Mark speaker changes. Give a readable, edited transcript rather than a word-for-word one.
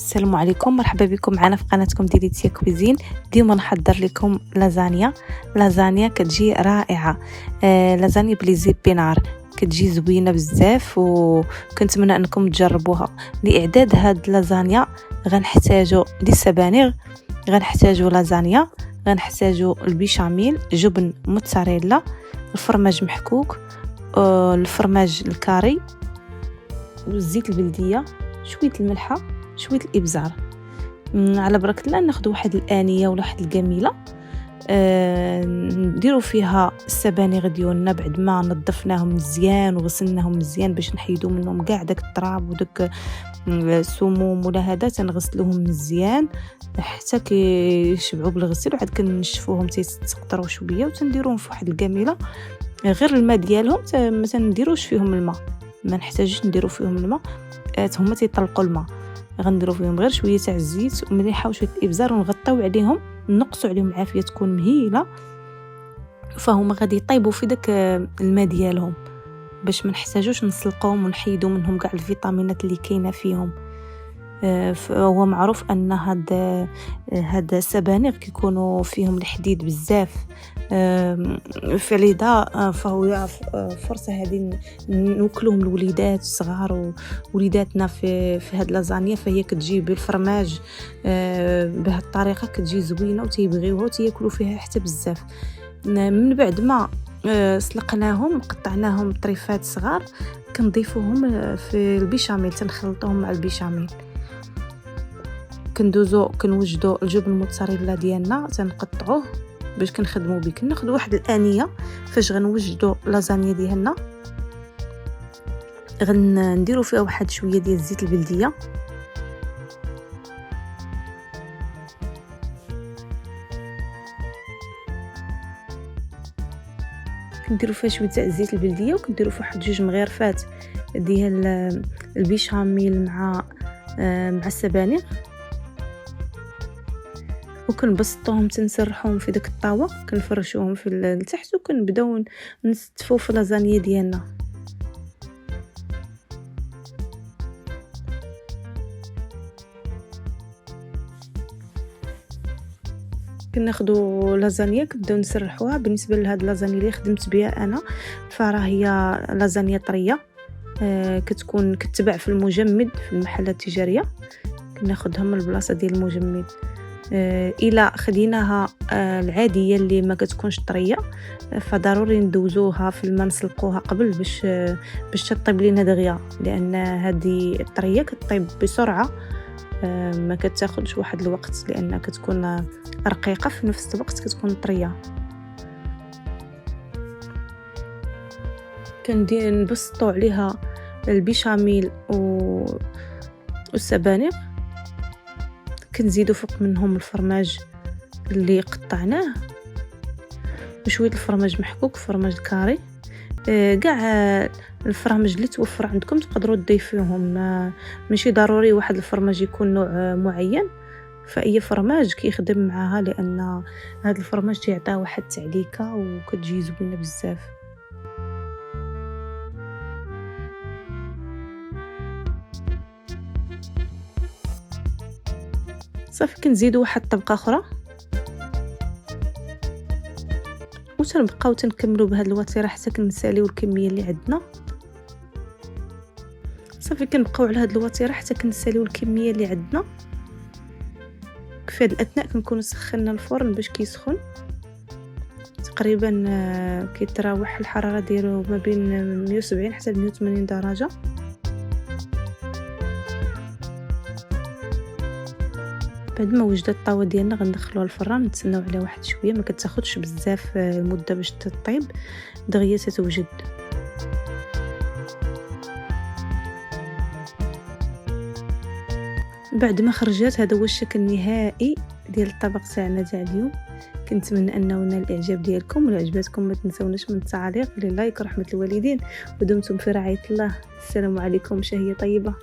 Speaker 1: السلام عليكم، مرحبا بكم معنا في قناتكم ديليتيا كويزين. اليوم نحضر لكم لازانيا كتجي رائعه. لازانيا بلي زيبينار كتجي زوينه بزاف وكنتمنى انكم تجربوها. لاعداد هاد لازانيا غنحتاجو السبانغ، غنحتاجو لازانيا، غنحتاجو البيشاميل، جبن موتزاريلا، الفرماج محكوك، الفرماج الكاري، والزيت البلديه، شويه الملحه، شويه الابزار. على بركه الله ناخذ واحد الانيه ولا واحد القميله، نديروا فيها السبانغ ديالنا بعد ما نظفناهم مزيان وغسلناهم مزيان باش نحيدوا منهم كاع داك التراب وداك السموم ولا هذا. تنغسلوهم مزيان حتى كيشبعوا بالغسيل، وعاد كنشفوهم تيتقطروا شويه وتنديروهم في واحد القميله. غير الماء ديالهم ما تنديروش فيهم الماء، ما نحتاجوش نديرو فيهم الماء، هما تيطلقوا الماء. غنديرو فيهم غير شويه تاع الزيت ومليحه وشويه الابزار ونغطيو عليهم، نقصوا عليهم العافيه تكون مهيله، فهما غادي يطيبوا في داك الماء ديالهم باش ما نحتاجوش نسلقوهم ونحيدوا منهم كاع الفيتامينات اللي كاينه فيهم. هو معروف ان هاد السبانغ كيكونوا فيهم الحديد بزاف، فلذا فهو فرصه هذه نوكلوهم الوليدات الصغار ووليداتنا في هاد لازانيا. فهي كتجي بالفرماج بهذه الطريقه كتجي زوينه وتيبغيوها وتياكلوا فيها حتى بزاف. من بعد ما سلقناهم قطعناهم طريفات صغار، كنضيفوهم في البيشاميل، تنخلطوهم مع البيشاميل. كنوجدوا الجبن الموتزاريلا ديالنا تنقطعوه باش كنخدموا به. كناخذ واحد الانيه فاش غنوجدوا لازانيا ديالنا، غنديروا فيها واحد شويه ديال الزيت البلديه، كنديروا فيها شويه تاع الزيت البلديه، وكنديروا فيها واحد جوج مغرفات ديال البيشاميل مع السبانغ، وكنبسطوهم تنسرحوهم في داك الطاوه، كنفرشوهم في التحت وكنبداو نستفوا في لازانيا ديالنا. كناخذوا لازانيا كنبداو نسرحوها. بالنسبه لهاد لازانيا اللي خدمت بها انا فراه هي لازانيا طريه، كتباع في المجمد في المحلات التجاريه، كناخذها من البلاصه ديال المجمد. الى خديناها العاديه اللي ما كتكونش طريه فضروري ندوزوها في الماء، نسلقوها قبل باش تطيب لينا دغيا، لان هذه الطريه كطيب بسرعه، ما كتاخذش واحد الوقت لان كتكون رقيقه في نفس الوقت كتكون طريه. كندير نبسطوا عليها البيشاميل والسبانغ، كنزيدوا فوق منهم الفرماج اللي قطعناه وشويه الفرماج محكوك، فرماج الكاري. كاع الفرماج اللي توفر عندكم تقدروا تضيفوهم، ماشي ضروري واحد الفرماج يكون نوع معين، فاي فرماج كيخدم معاها، لان هذا الفرماج تيعطيه واحد التعليكه وكتجي زوينه بزاف. صافي كنزيدوا واحد طبقه اخرى وتنبقاو تنكملوا بهذه الوتيره حتى كنساليو الكميه اللي عندنا. صافي كنبقاو على هذه الوتيره حتى كنساليو الكميه اللي عندنا. في هذا الاثناء كنكونوا سخنا الفرن باش كيسخن تقريبا، كيتراوح الحراره ديالو ما بين 170 حتى 180 درجه. بعد ما وجدت الطاوه ديالنا غندخلوها الفران، نتسناو عليها واحد شويه، ما كتاخذش بزاف المده باش تطيب، دغيا تتوجد. بعد ما خرجت هذا هو الشكل النهائي ديال الطبق تاعنا تاع اليوم. كنتمنى انه نال الاعجاب ديالكم، ولا عجبتكم ما تنسوناش من التعليق واللايك ورحمه الوالدين، ودمتم في رعايه الله. السلام عليكم، شهيه طيبه.